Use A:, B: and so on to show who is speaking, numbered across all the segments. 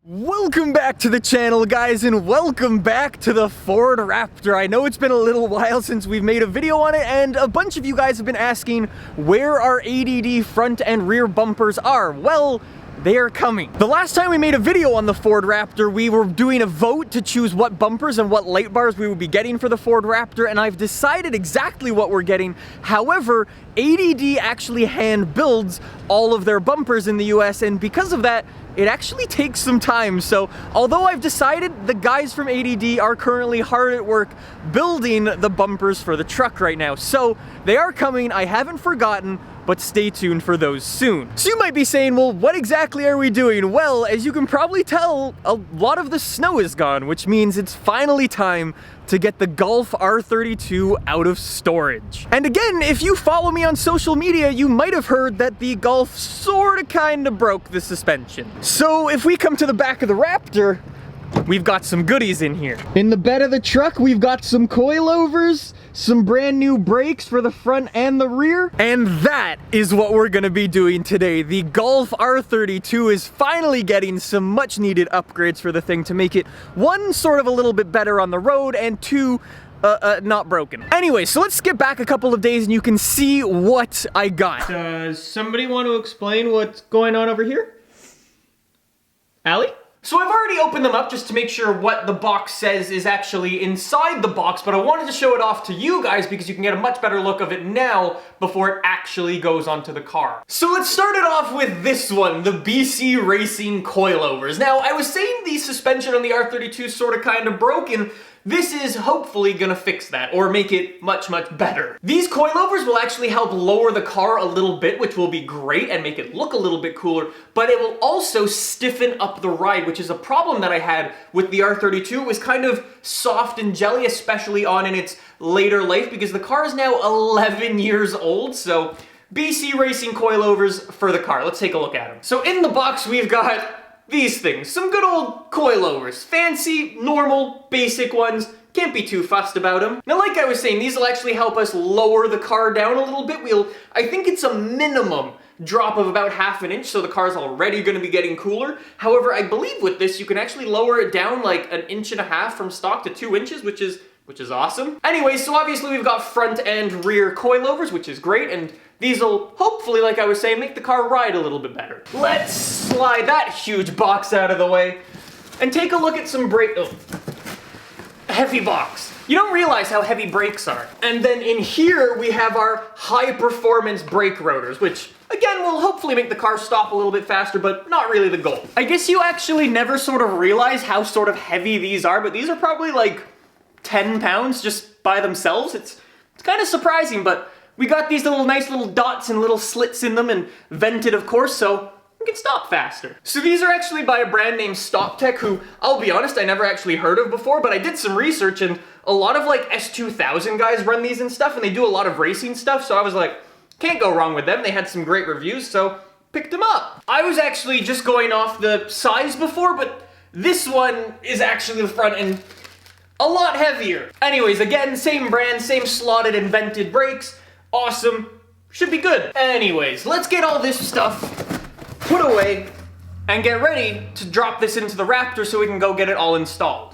A: Welcome back to the channel, guys, and welcome back to the Ford Raptor. I know it's been a little while since we've made a video on it, and a bunch of you guys have been asking where our ADD front and rear bumpers are. Well, they are coming. The last time we made a video on the Ford Raptor, we were doing a vote to choose what bumpers and what light bars we would be getting for the Ford Raptor, and I've decided exactly what we're getting. However, ADD actually hand builds all of their bumpers in the US, and because of that, it actually takes some time. So although I've decided, the guys from ADD are currently hard at work building the bumpers for the truck right now. So they are coming, I haven't forgotten, but stay tuned for those soon. So you might be saying, well, what exactly are we doing? Well, as you can probably tell, a lot of the snow is gone, which means it's finally time to get the Golf R32 out of storage. And again, if you follow me on social media, you might have heard that the Golf sorta kinda broke the suspension. So if we come to the back of the Raptor, we've got some goodies in here. In the bed of the truck, we've got some coilovers, some brand new brakes for the front and the rear, and that is what we're gonna be doing today. The Golf R32 is finally getting some much needed upgrades for the thing to make it, one, sort of a little bit better on the road, and two, not broken. Anyway, so let's skip back a couple of days and you can see what I got. Does somebody want to explain what's going on over here? Allie? So I've already opened them up just to make sure what the box says is actually inside the box, but I wanted to show it off to you guys because you can get a much better look of it now before it actually goes onto the car. So let's start it off with this one, the BC Racing coilovers. Now, I was saying the suspension on the R32 is sort of kind of broken. This is hopefully gonna fix that, or make it much, much better. These coilovers will actually help lower the car a little bit, which will be great and make it look a little bit cooler, but it will also stiffen up the ride, which is a problem that I had with the R32. It was kind of soft and jelly, especially on in its later life, because the car is now 11 years old, so BC Racing coilovers for the car. Let's take a look at them. So in the box, we've got these things, some good old coilovers. Fancy, normal, basic ones. Can't be too fussed about them. Now, like I was saying, these will actually help us lower the car down a little bit. I think it's a minimum drop of about ½ inch, so the car's already gonna be getting cooler. However, I believe with this, you can actually lower it down like 1.5 inches from stock to 2 inches, which is awesome. Anyway, so obviously we've got front and rear coilovers, which is great, and these will hopefully, like I was saying, make the car ride a little bit better. Let's slide that huge box out of the way and take a look at some brake. Oh, heavy box. You don't realize how heavy brakes are. And then in here we have our high performance brake rotors, which again will hopefully make the car stop a little bit faster, but not really the goal. I guess you actually never sort of realize how sort of heavy these are, but these are probably like 10 pounds just by themselves. It's kind of surprising, but we got these nice little dots and little slits in them, and vented, of course, so we can stop faster. So these are actually by a brand named StopTech, who, I'll be honest, I never actually heard of before, but I did some research, and a lot of like S2000 guys run these and stuff, and they do a lot of racing stuff, so I was like, can't go wrong with them. They had some great reviews, so picked them up. I was actually just going off the size before, but this one is actually the front and a lot heavier. Anyways, again, same brand, same slotted and vented brakes. Awesome. Should be good. Anyways, let's get all this stuff put away and get ready to drop this into the Raptor so we can go get it all installed.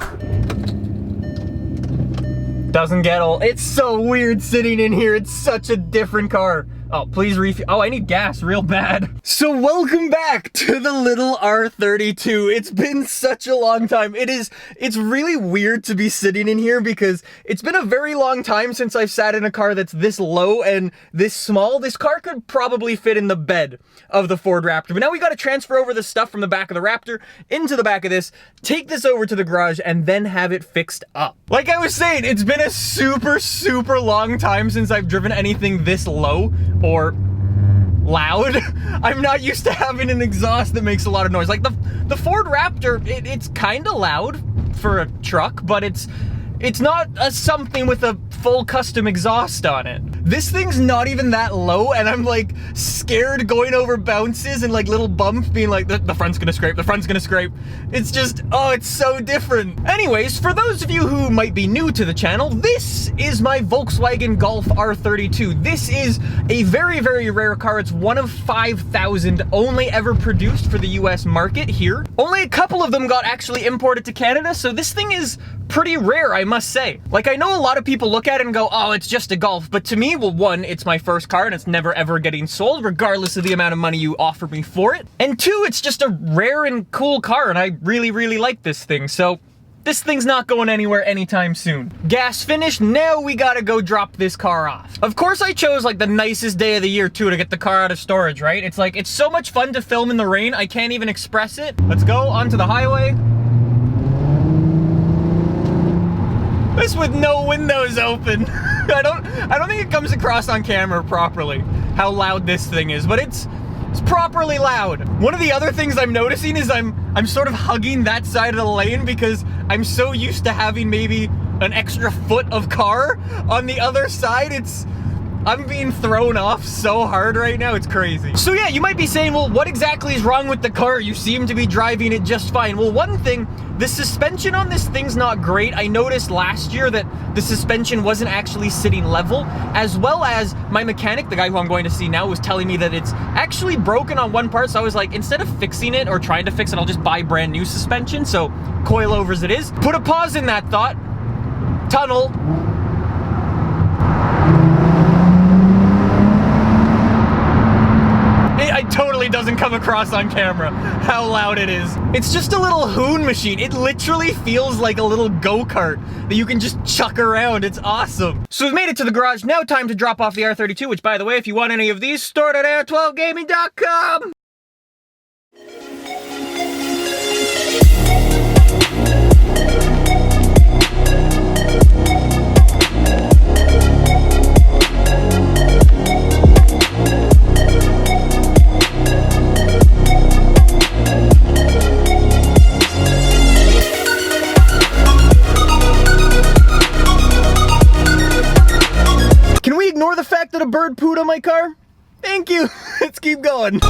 A: Doesn't get all... It's so weird sitting in here. It's such a different car. Oh, please refuel. Oh, I need gas real bad. So welcome back to the little R32. It's been such a long time. It's really weird to be sitting in here because it's been a very long time since I've sat in a car that's this low and this small. This car could probably fit in the bed of the Ford Raptor. But now we got to transfer over the stuff from the back of the Raptor into the back of this, take this over to the garage, and then have it fixed up. Like I was saying, it's been a super, super long time since I've driven anything this low or loud. I'm not used to having an exhaust that makes a lot of noise. Like the Ford Raptor, it's kind of loud for a truck, but it's not something with a full custom exhaust on it. This thing's not even that low, and I'm like scared going over bounces and like little bumps, being like, the front's gonna scrape, the front's gonna scrape. It's just, oh, it's so different. Anyways, for those of you who might be new to the channel, this is my Volkswagen Golf R32. This is a very, very rare car. It's one of 5,000 only ever produced for the US market here. Only a couple of them got actually imported to Canada, so this thing is pretty rare, I must say. Like, I know a lot of people look at it and go, oh, it's just a Golf, but to me, well, one, it's my first car and it's never ever getting sold, regardless of the amount of money you offer me for it. And two, it's just a rare and cool car, and I really, really like this thing, so this thing's not going anywhere anytime soon. Gas finished, now we gotta go drop this car off. Of course I chose like the nicest day of the year too to get the car out of storage, right? It's like, it's so much fun to film in the rain, I can't even express it. Let's go onto the highway. This with no windows open. I don't think it comes across on camera properly how loud this thing is, but it's properly loud. One of the other things I'm noticing is I'm sort of hugging that side of the lane because I'm so used to having maybe an extra foot of car on the other side. I'm being thrown off so hard right now, it's crazy. So yeah, you might be saying, well, what exactly is wrong with the car? You seem to be driving it just fine. Well, one thing, the suspension on this thing's not great. I noticed last year that the suspension wasn't actually sitting level, as well as my mechanic, the guy who I'm going to see now, was telling me that it's actually broken on one part. So I was like, instead of fixing it or trying to fix it, I'll just buy brand new suspension. So coil over as it is. Put a pause in that thought. Tunnel. It totally doesn't come across on camera how loud it is. It's just a little hoon machine. It literally feels like a little go-kart that you can just chuck around. It's awesome. So we've made it to the garage. Now time to drop off the R32, which, by the way, if you want any of these, store it at air12gaming.com. Ignore the fact that a bird pooed on my car? Thank you. Let's keep going.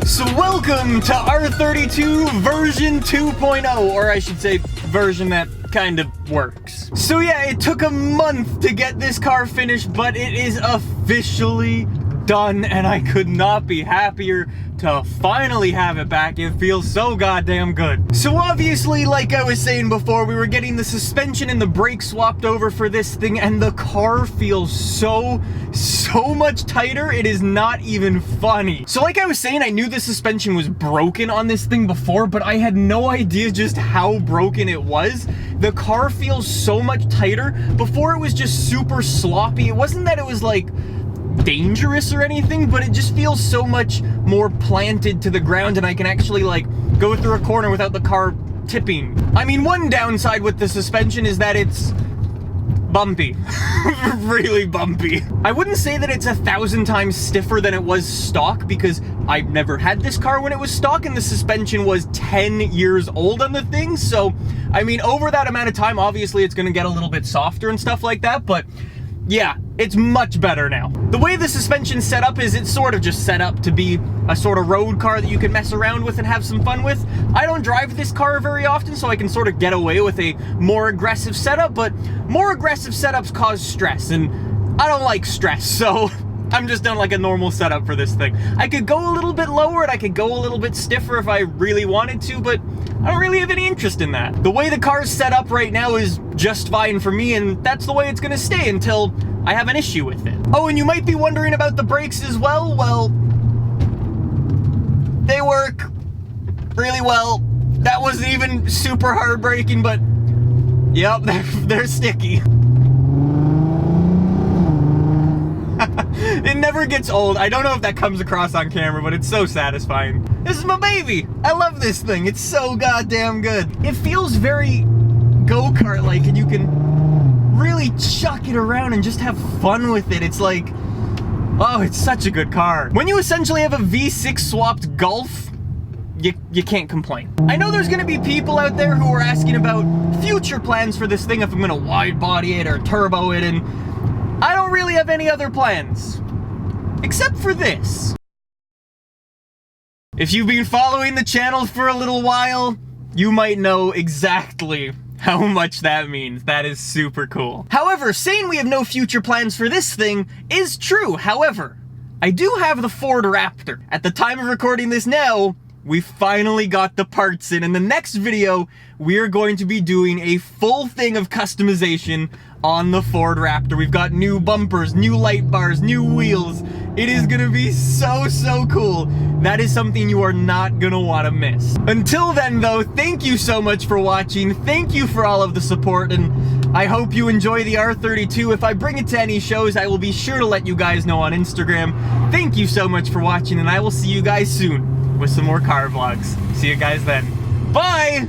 A: So welcome to R32 version 2.0, or I should say version that kind of works. So yeah, it took a month to get this car finished, but it is officially done, and I could not be happier to finally have it back. It feels so goddamn good. So obviously, like I was saying before, we were getting the suspension and the brakes swapped over for this thing, and the car feels so much tighter, it is not even funny. So like I was saying, I knew the suspension was broken on this thing before, but I had no idea just how broken it was. The car feels so much tighter. Before, it was just super sloppy. It wasn't that it was like dangerous or anything, but it just feels so much more planted to the ground, and I can actually like go through a corner without the car tipping. I mean, one downside with the suspension is that it's bumpy. Really bumpy. I wouldn't say that it's 1,000 times stiffer than it was stock, because I've never had this car when it was stock, and the suspension was 10 years old on the thing. So I mean, over that amount of time, obviously it's gonna get a little bit softer and stuff like that, but yeah, it's much better now. The way the suspension's set up is it's sort of just set up to be a sort of road car that you can mess around with and have some fun with. I don't drive this car very often, so I can sort of get away with a more aggressive setup, but more aggressive setups cause stress, and I don't like stress, so I'm just done like a normal setup for this thing. I could go a little bit lower and I could go a little bit stiffer if I really wanted to, but I don't really have any interest in that. The way the car's set up right now is just fine for me, and that's the way it's gonna stay until I have an issue with it. Oh, and you might be wondering about the brakes as well. Well, they work really well. That wasn't even super hard braking, but yep, they're sticky. It never gets old. I don't know if that comes across on camera, but it's so satisfying. This is my baby. I love this thing. It's so goddamn good. It feels very go-kart-like, and you can really chuck it around and just have fun with it. It's like, oh, it's such a good car. When you essentially have a V6 swapped Golf, you can't complain. I know there's gonna be people out there who are asking about future plans for this thing, if I'm gonna wide body it or turbo it, and I don't really have any other plans. Except for this. If you've been following the channel for a little while, you might know exactly how much that means. That is super cool. However, saying we have no future plans for this thing is true. However, I do have the Ford Raptor. At the time of recording this now, we finally got the parts in. In the next video, we're going to be doing a full thing of customization on the Ford Raptor. We've got new bumpers, new light bars, new wheels. It is gonna be so cool. That is something you are not gonna wanna miss. Until then though, thank you so much for watching. Thank you for all of the support, and I hope you enjoy the R32. If I bring it to any shows, I will be sure to let you guys know on Instagram. Thank you so much for watching, and I will see you guys soon with some more car vlogs. See you guys then. Bye!